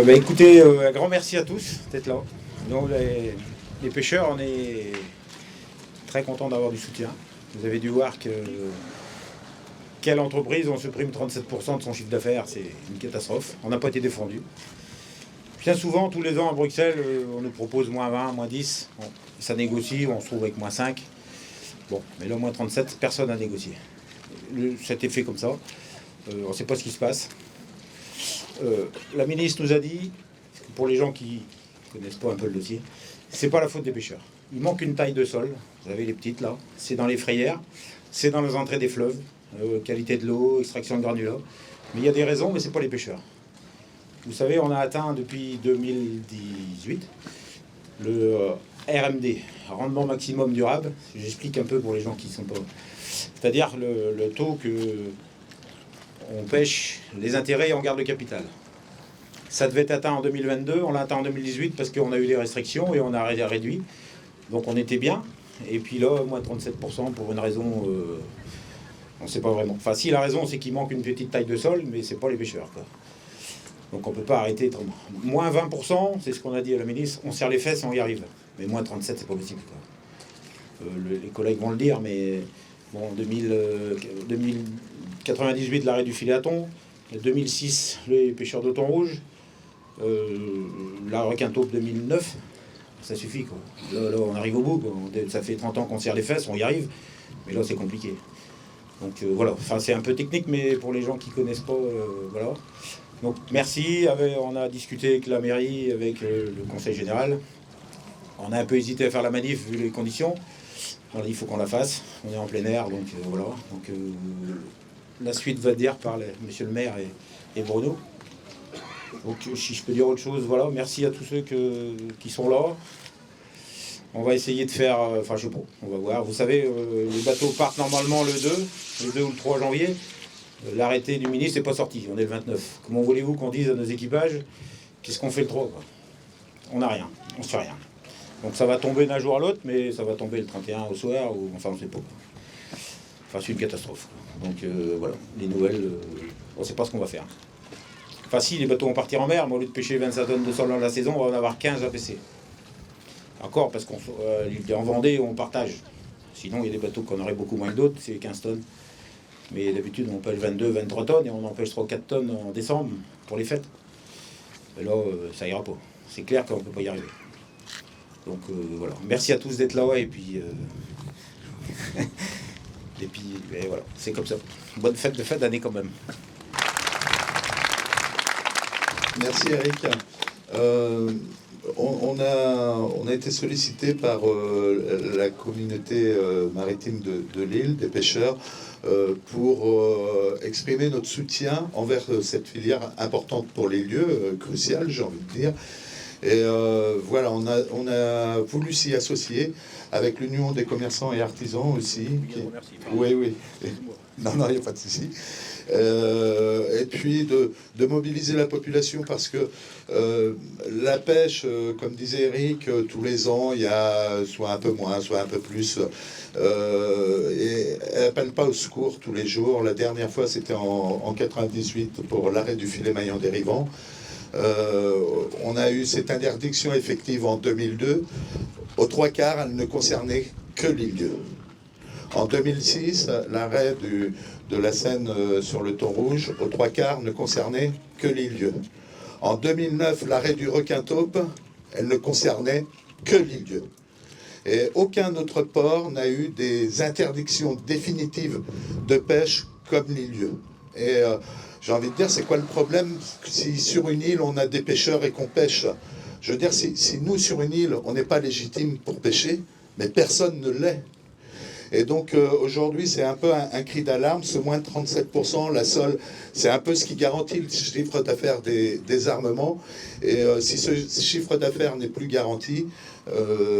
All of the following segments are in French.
Écoutez, un grand merci à tous d'être là. Nous, les pêcheurs, on est très contents d'avoir du soutien. Vous avez dû voir que quelle entreprise, on supprime 37% de son chiffre d'affaires, c'est une catastrophe. On n'a pas été défendu. Bien souvent, tous les ans à Bruxelles, on nous propose moins 20, moins 10. Bon, ça négocie, on se trouve avec moins 5. Bon, mais là, moins 37, personne n'a négocié. Cet effet comme ça, on ne sait pas ce qui se passe. La ministre nous a dit, pour les gens qui ne connaissent pas un peu le dossier, c'est pas la faute des pêcheurs. Il manque une taille de sol, vous avez les petites là, c'est dans les frayères, c'est dans les entrées des fleuves, qualité de l'eau, extraction de granulats. Mais il y a des raisons, mais c'est pas les pêcheurs. Vous savez, on a atteint depuis 2018 le RMD, rendement maximum durable. J'explique un peu pour les gens qui ne sont pas... C'est-à-dire le taux que on pêche les intérêts et on garde le capital. Ça devait être atteint en 2022, on l'a atteint en 2018 parce qu'on a eu des restrictions et on a réduit. Donc on était bien. Et puis là, moins 37% pour une raison, on ne sait pas vraiment. Enfin, si la raison, c'est qu'il manque une petite taille de sol, mais c'est pas les pêcheurs, quoi. Donc on ne peut pas arrêter. Moins 20%, c'est ce qu'on a dit à la ministre, on serre les fesses et on y arrive. Mais moins 37, c'est pas possible, quoi. Les collègues vont le dire, mais bon, 2098, l'arrêt du filet à thon. 2006, les pêcheurs de thon rouge. La requin taupe 2009. Ça suffit, quoi. Là, on arrive au bout, quoi. Ça fait 30 ans qu'on serre les fesses, on y arrive. Mais là, c'est compliqué. Donc voilà, enfin, c'est un peu technique, mais pour les gens qui ne connaissent pas, voilà. Donc merci, on a discuté avec la mairie, avec le conseil général. On a un peu hésité à faire la manif vu les conditions. On a dit il faut qu'on la fasse, on est en plein air, donc voilà. Donc la suite va dire par monsieur le maire et Bruno. Donc si je peux dire autre chose, voilà, merci à tous ceux qui sont là. On va essayer de faire, enfin je sais pas, on va voir. Vous savez, les bateaux partent normalement le 2 ou le 3 janvier. L'arrêté du ministre n'est pas sorti, on est le 29. Comment voulez-vous qu'on dise à nos équipages qu'est-ce qu'on fait le 3, quoi? On n'a rien, on ne fait rien. Donc ça va tomber d'un jour à l'autre, mais ça va tomber le 31 au soir, ou enfin on ne sait pas. Enfin c'est une catastrophe. Donc voilà, les nouvelles, on ne sait pas ce qu'on va faire. Enfin si, les bateaux vont partir en mer, mais au lieu de pêcher 25 tonnes de sol dans la saison, on va en avoir 15 à pêcher. Encore, parce qu'en Vendée, on partage. Sinon, il y a des bateaux qu'on aurait beaucoup moins que d'autres, c'est 15 tonnes. Mais d'habitude, on pêche 22, 23 tonnes et on en pêche 3 ou 4 tonnes en décembre pour les fêtes. Et là, ça ira pas. C'est clair qu'on ne peut pas y arriver. Donc voilà. Merci à tous d'être là et puis, et voilà, c'est comme ça. Bonne fête de fin d'année quand même. Merci Eric. On a été sollicité par la communauté maritime de l'île, des pêcheurs, pour exprimer notre soutien envers cette filière importante pour les lieux, cruciale, j'ai envie de dire. Et voilà, on a voulu s'y associer avec l'Union des commerçants et artisans aussi. Oui, oui. Non, il n'y a pas de souci. Et puis de mobiliser la population parce que la pêche, comme disait Eric, tous les ans, il y a soit un peu moins, soit un peu plus. Et elle n'appelle pas au secours tous les jours. La dernière fois, c'était en 98 pour l'arrêt du filet maillant dérivant. On a eu cette interdiction effective en 2002. Aux 3/4, elle ne concernait que l'île Dieu. En 2006, l'arrêt de la Seine sur le thon rouge, aux 3/4, ne concernait que l'île Dieu. En 2009, l'arrêt du requin taupe, elle ne concernait que l'île Dieu. Et aucun autre port n'a eu des interdictions définitives de pêche comme l'île Dieu. Et j'ai envie de dire, c'est quoi le problème si sur une île, on a des pêcheurs et qu'on pêche? Je veux dire, si nous, sur une île, on n'est pas légitime pour pêcher, mais personne ne l'est. Et donc aujourd'hui, c'est un peu un cri d'alarme. Ce moins de 37%, la SOL, c'est un peu ce qui garantit le chiffre d'affaires des armements. Et si ce chiffre d'affaires n'est plus garanti,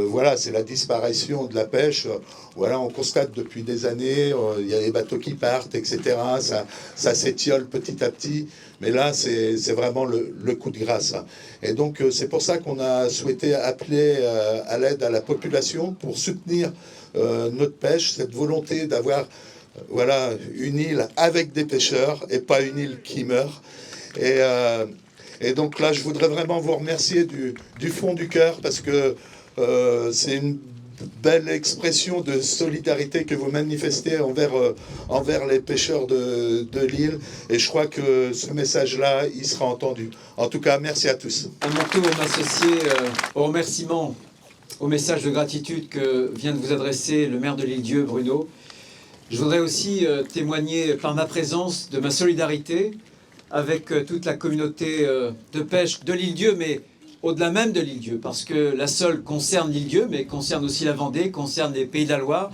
voilà, c'est la disparition de la pêche. Voilà, on constate depuis des années, il y a les bateaux qui partent, etc. Ça s'étiole petit à petit. Mais là, c'est vraiment le coup de grâce. Et donc, c'est pour ça qu'on a souhaité appeler à l'aide à la population pour soutenir notre pêche, cette volonté d'avoir voilà, une île avec des pêcheurs et pas une île qui meurt. Et donc là, je voudrais vraiment vous remercier du fond du cœur, parce que c'est une belle expression de solidarité que vous manifestez envers les pêcheurs de l'île. Et je crois que ce message-là, il sera entendu. En tout cas, merci à tous. À mon tour, m'associer au remerciement, au message de gratitude que vient de vous adresser le maire de l'Île-Dieu, Bruno. Je voudrais aussi témoigner par ma présence de ma solidarité avec toute la communauté de pêche de l'Île-Dieu, mais au-delà même de l'Île-Dieu, parce que la Sole concerne l'Île-Dieu, mais concerne aussi la Vendée, concerne les Pays de la Loire.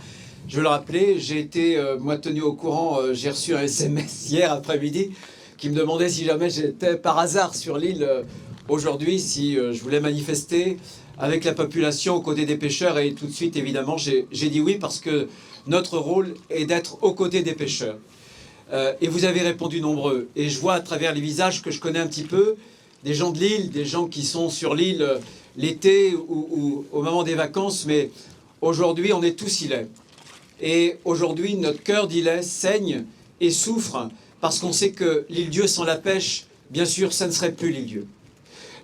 Je veux le rappeler, j'ai été, moi, tenu au courant, j'ai reçu un SMS hier après-midi qui me demandait si jamais j'étais par hasard sur l'île aujourd'hui, si je voulais manifester avec la population aux côtés des pêcheurs. Et tout de suite, évidemment, j'ai dit oui, parce que notre rôle est d'être aux côtés des pêcheurs. Et vous avez répondu nombreux. Et je vois à travers les visages que je connais un petit peu, des gens de l'île, des gens qui sont sur l'île l'été ou au moment des vacances, mais aujourd'hui, on est tous îlets. Et aujourd'hui, notre cœur d'îlet saigne et souffre parce qu'on sait que l'Île-Dieu sans la pêche, bien sûr, ça ne serait plus l'Île-Dieu.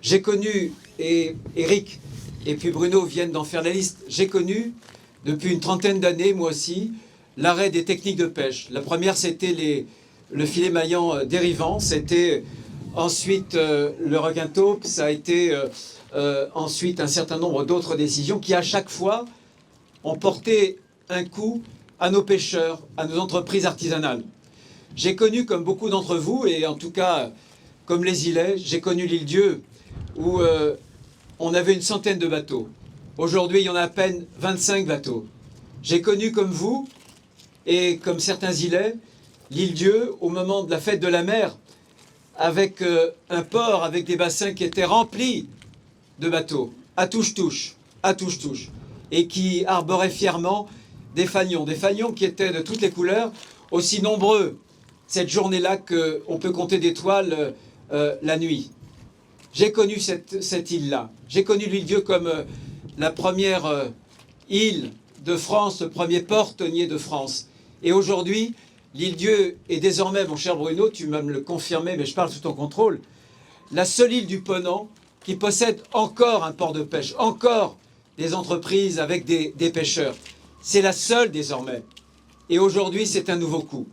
J'ai connu, et Eric et puis Bruno viennent d'en faire la liste, j'ai connu depuis une trentaine d'années, moi aussi, l'arrêt des techniques de pêche. La première, c'était le filet maillant dérivant, c'était ensuite le requin taupe, ça a été ensuite un certain nombre d'autres décisions qui, à chaque fois, ont porté un coup à nos pêcheurs, à nos entreprises artisanales. J'ai connu, comme beaucoup d'entre vous, et en tout cas, comme les îlets, j'ai connu l'Île-Dieu, où on avait une centaine de bateaux. Aujourd'hui, il y en a à peine 25 bateaux. J'ai connu, comme vous, et comme certains îlets, l'Île-Dieu, au moment de la fête de la mer, avec un port, avec des bassins qui étaient remplis de bateaux, à touche-touche, et qui arboraient fièrement des fanions qui étaient de toutes les couleurs, aussi nombreux cette journée-là qu'on peut compter d'étoiles la nuit. J'ai connu cette île-là. J'ai connu l'Île-Dieu comme la première île de France, le premier port-tonnier de France. Et aujourd'hui, l'Île-Dieu est désormais, mon cher Bruno, tu vas me le confirmer, mais je parle sous ton contrôle, la seule île du Ponant qui possède encore un port de pêche, encore des entreprises avec des pêcheurs. C'est la seule désormais. Et aujourd'hui, c'est un nouveau coup.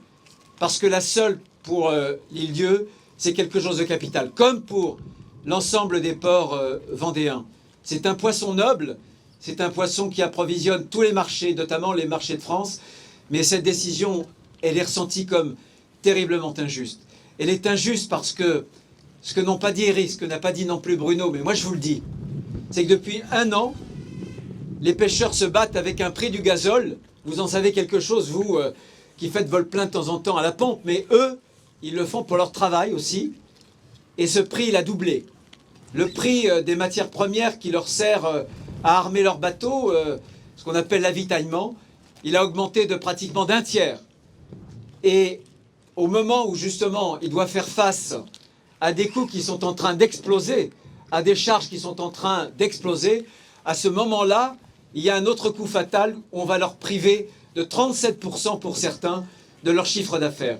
Parce que la seule pour l'Île-Dieu, c'est quelque chose de capital, comme pour l'ensemble des ports vendéens. C'est un poisson noble, c'est un poisson qui approvisionne tous les marchés, notamment les marchés de France. Mais cette décision, elle est ressentie comme terriblement injuste. Elle est injuste parce que ce que n'ont pas dit Eric, ce que n'a pas dit non plus Bruno, mais moi je vous le dis, c'est que depuis un an, les pêcheurs se battent avec un prix du gazole. Vous en savez quelque chose, vous, qui faites vol plein de temps en temps à la pompe, mais eux, ils le font pour leur travail aussi. Et ce prix, il a doublé. Le prix des matières premières qui leur sert à armer leurs bateaux, ce qu'on appelle l'avitaillement, il a augmenté de pratiquement d'un tiers. Et au moment où justement il doit faire face à des coûts qui sont en train d'exploser, à des charges qui sont en train d'exploser, à ce moment-là, il y a un autre coup fatal où on va leur priver de 37% pour certains de leur chiffre d'affaires.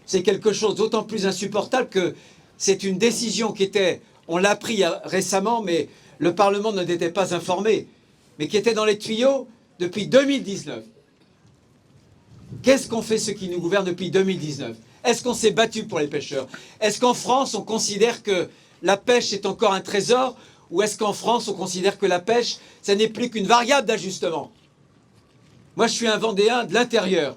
C'est quelque chose d'autant plus insupportable que c'est une décision qui était, on l'a appris récemment, mais le Parlement ne n'était pas informé, mais qui était dans les tuyaux depuis 2019. Qu'est-ce qu'ont fait ceux qui nous gouvernent depuis 2019? Est-ce qu'on s'est battu pour les pêcheurs? Est-ce qu'en France, on considère que la pêche est encore un trésor? Ou est-ce qu'en France, on considère que la pêche, ça n'est plus qu'une variable d'ajustement? Moi, je suis un Vendéen de l'intérieur.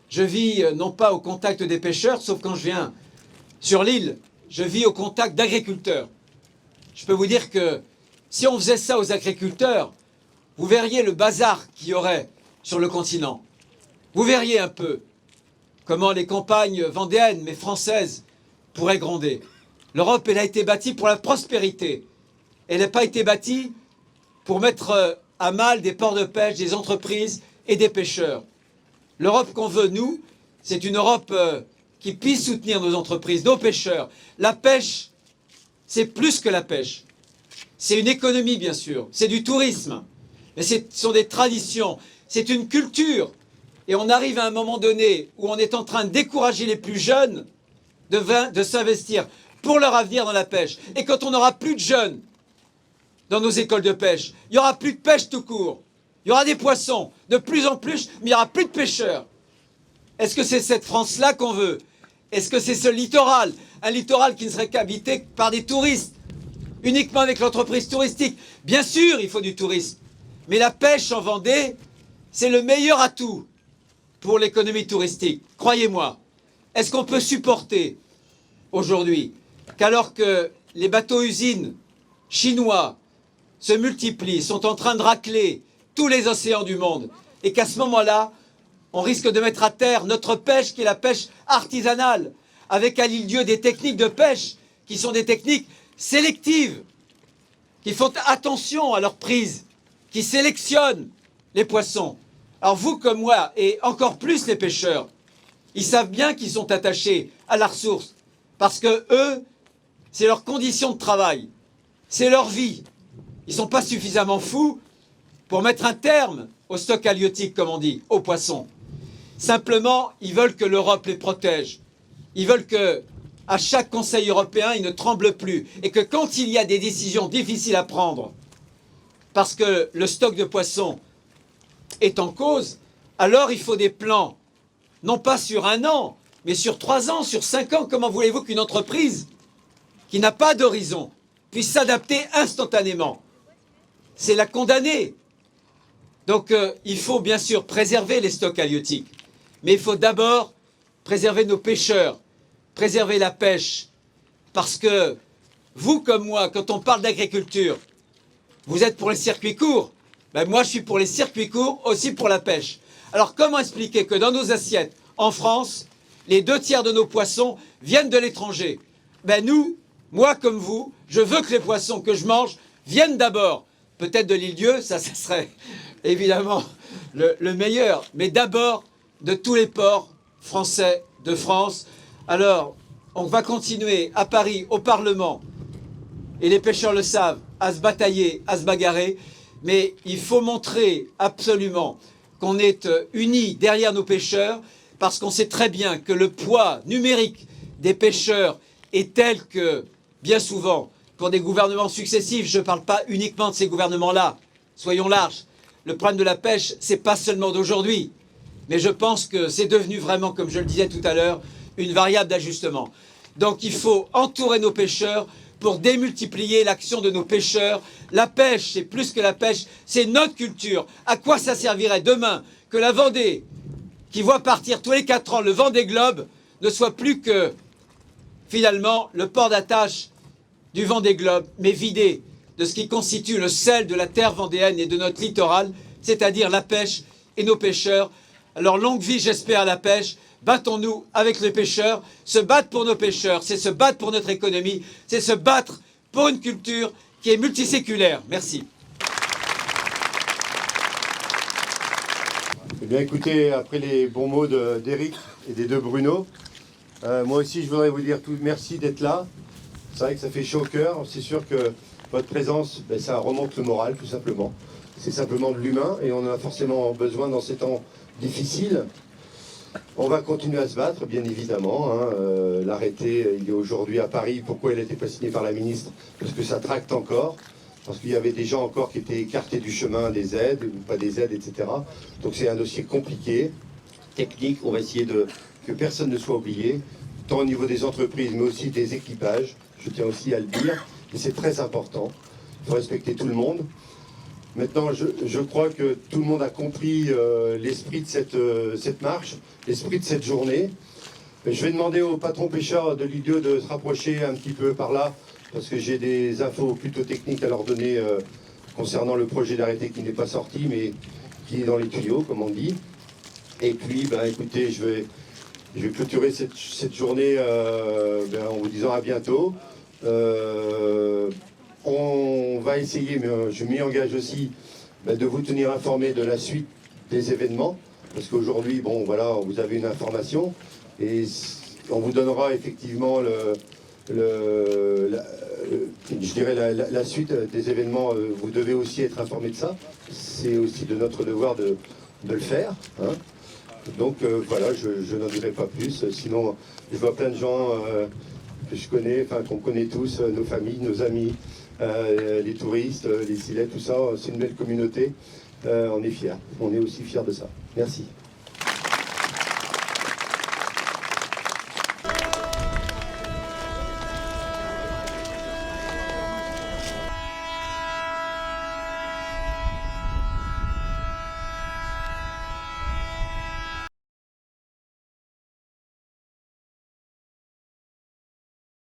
Je vis non pas au contact des pêcheurs, sauf quand je viens sur l'île. Je vis au contact d'agriculteurs. Je peux vous dire que si on faisait ça aux agriculteurs, vous verriez le bazar qu'il y aurait sur le continent. Vous verriez un peu comment les campagnes vendéennes, mais françaises, pourraient gronder. L'Europe, elle a été bâtie pour la prospérité. Elle n'a pas été bâtie pour mettre à mal des ports de pêche, des entreprises et des pêcheurs. L'Europe qu'on veut, nous, c'est une Europe qui puisse soutenir nos entreprises, nos pêcheurs. La pêche, c'est plus que la pêche. C'est une économie, bien sûr. C'est du tourisme. Mais ce sont des traditions. C'est une culture. Et on arrive à un moment donné où on est en train de décourager les plus jeunes de s'investir pour leur avenir dans la pêche. Et quand on n'aura plus de jeunes dans nos écoles de pêche, il n'y aura plus de pêche tout court. Il y aura des poissons, de plus en plus, mais il n'y aura plus de pêcheurs. Est-ce que c'est cette France-là qu'on veut? Est-ce que c'est ce littoral? Un littoral qui ne serait qu'habité par des touristes, uniquement avec l'entreprise touristique. Bien sûr, il faut du tourisme. Mais la pêche en Vendée, c'est le meilleur atout pour l'économie touristique. Croyez-moi. Est-ce qu'on peut supporter aujourd'hui qu'alors que les bateaux-usines chinois se multiplient, sont en train de racler tous les océans du monde, et qu'à ce moment-là, on risque de mettre à terre notre pêche qui est la pêche artisanale, avec à l'île-dieu des techniques de pêche qui sont des techniques sélectives, qui font attention à leur prise, qui sélectionnent les poissons. Alors vous comme moi, et encore plus les pêcheurs, ils savent bien qu'ils sont attachés à la ressource, parce que eux, c'est leur condition de travail, c'est leur vie. Ils ne sont pas suffisamment fous pour mettre un terme au stock halieutique, comme on dit, aux poissons. Simplement, ils veulent que l'Europe les protège. Ils veulent que, à chaque Conseil européen, ils ne tremblent plus. Et que quand il y a des décisions difficiles à prendre, parce que le stock de poissons est en cause, alors il faut des plans, non pas sur 1 an, mais sur 3 ans, sur 5 ans. Comment voulez-vous qu'une entreprise qui n'a pas d'horizon puisse s'adapter instantanément? C'est la condamner. Donc il faut bien sûr préserver les stocks halieutiques, mais il faut d'abord préserver nos pêcheurs, préserver la pêche, parce que vous comme moi, quand on parle d'agriculture, vous êtes pour les circuits courts, ben moi je suis pour les circuits courts, aussi pour la pêche. Alors comment expliquer que dans nos assiettes, en France, les 2/3 de nos poissons viennent de l'étranger? Ben nous, moi comme vous, je veux que les poissons que je mange viennent d'abord, peut-être de l'île-dieu, ça serait évidemment le meilleur, mais d'abord de tous les ports français de France. Alors, on va continuer à Paris, au Parlement, et les pêcheurs le savent, à se batailler, à se bagarrer, mais il faut montrer absolument qu'on est unis derrière nos pêcheurs, parce qu'on sait très bien que le poids numérique des pêcheurs est tel que, bien souvent, pour des gouvernements successifs, je ne parle pas uniquement de ces gouvernements-là, soyons larges, le problème de la pêche, c'est pas seulement d'aujourd'hui, mais je pense que c'est devenu vraiment, comme je le disais tout à l'heure, une variable d'ajustement. Donc il faut entourer nos pêcheurs pour démultiplier l'action de nos pêcheurs. La pêche, c'est plus que la pêche, c'est notre culture. À quoi ça servirait demain que la Vendée, qui voit partir tous les 4 ans le Vendée Globe, ne soit plus que, finalement, le port d'attache du Vendée Globe, mais vidé de ce qui constitue le sel de la terre vendéenne et de notre littoral, c'est-à-dire la pêche et nos pêcheurs. Alors longue vie, j'espère, à la pêche. Battons-nous avec les pêcheurs. Se battre pour nos pêcheurs, c'est se battre pour notre économie, c'est se battre pour une culture qui est multiséculaire. Merci. Eh bien écoutez, après les bons mots d'Éric et des deux Bruno, moi aussi je voudrais vous dire merci d'être là. C'est vrai que ça fait chaud au cœur. C'est sûr que votre présence, ça remonte le moral tout simplement. C'est simplement de l'humain et on en a forcément besoin dans ces temps difficiles. On va continuer à se battre, bien évidemment. L'arrêté, il est aujourd'hui à Paris. Pourquoi il n'a été pas signé par la ministre? Parce que ça tracte encore. Parce qu'il y avait des gens encore qui étaient écartés du chemin des aides, ou pas des aides, etc. Donc c'est un dossier compliqué, technique. On va essayer que personne ne soit oublié, tant au niveau des entreprises, mais aussi des équipages. Je tiens aussi à le dire. Et c'est très important. Il faut respecter tout le monde. Maintenant, je crois que tout le monde a compris l'esprit de cette marche, l'esprit de cette journée. Mais je vais demander au patron pêcheur de l'île-dieu de se rapprocher un petit peu par là, parce que j'ai des infos plutôt techniques à leur donner concernant le projet d'arrêté qui n'est pas sorti, mais qui est dans les tuyaux, comme on dit. Et puis, écoutez, je vais clôturer cette journée en vous disant à bientôt. On va essayer, mais je m'y engage aussi, de vous tenir informé de la suite des événements, parce qu'aujourd'hui, bon, voilà, vous avez une information, et on vous donnera effectivement je dirais la suite des événements. Vous devez aussi être informé de ça. C'est aussi de notre devoir de le faire. Hein. Donc voilà, je n'en dirai pas plus. Sinon, je vois plein de gens que je connais, enfin qu'on connaît tous, nos familles, nos amis, les touristes, les Silets, tout ça. C'est une belle communauté. On est fiers. On est aussi fiers de ça. Merci.